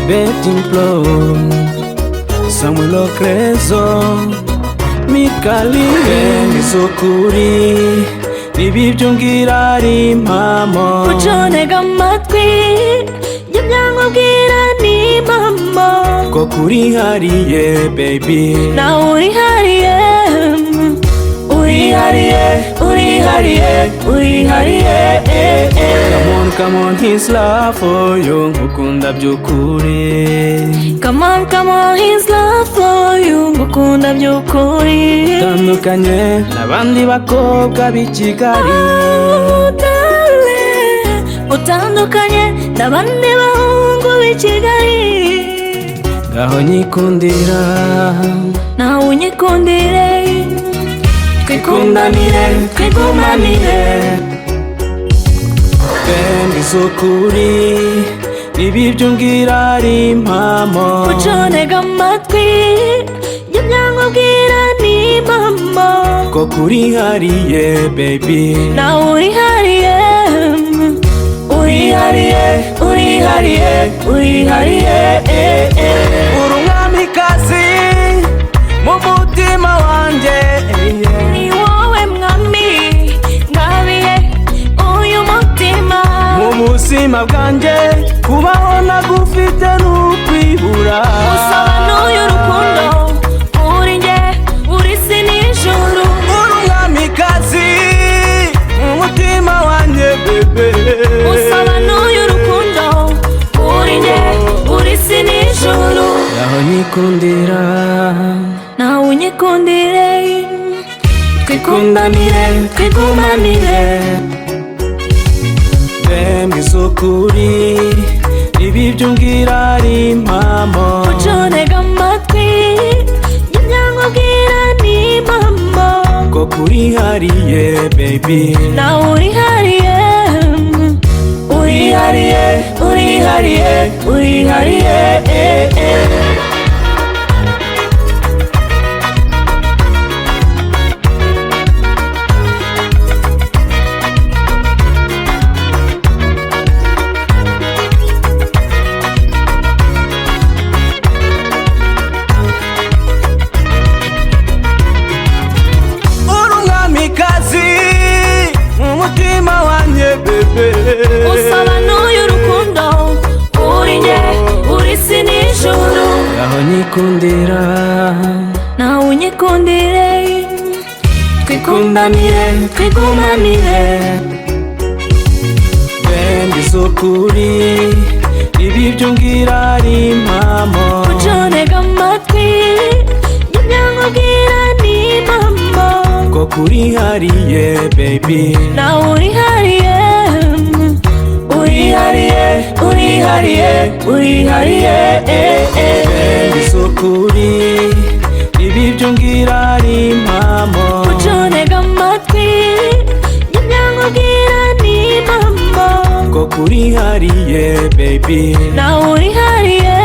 Betting flow Samuel Okrezo Mikali Nizokuri Nibibyo ngira ari impamo Uconega amatwi Y'ibyankubwira ni impamo Ko kuri hariye baby Nawe urihariye Urihariye Come on, his love for you Ngukunda byukuri Come on, his love for you Ngukunda byukuri Utandukanye n'abandi bakobwa b'i Kigali Utandukanye n'abandi bahungu b'i Kigali Ngaho nyikundira Nawe unyikundire Twikundanire, twigumanire Nizokuri Nibibyo ngira ari impamo Uconega amatwi Y'ibyankubwira ni impamo Ko kuri hariye baby Nawe urihariye Uri umwamikazi mu mutima wanjye Ni wowe mwami ngabiye uyu mutima Mu buzima bwanjye kubaho nagufite n'ukwibura Usobanuye urukundo uri njye uri isi n'ijuru Uri umwamikazi mu mutima wanjye bebe Usobanuye urukundo uri njye uri isi n'ijuru Ngaho nyikundira Nawe unyikundire Twikundanire, twigumanire Nizokuri Ibibyo ngira ari impamo Uconega amatwi Y'ibyankubwira ni impamo Ko kuri hariye baby Nawe urihariye Uri umwamikazi mu mutima wanjye bebe Usobanuye urukundo uri njye uri isi n'ijuru Ngaho nyikundira Nawe unyikundire Twikundanire, twigumanire Nizokuri Ibibyo ngira ari impamo Uconega amatwi Y'ibyankubwira ni impamo Ko kuri hariye baby Nawe urihariye Nizokuri Ibibyo ngira ari impamo Uconega amatwi Y'ibyankubwira ni impamo Ko kuri hariye baby Nawe urihariye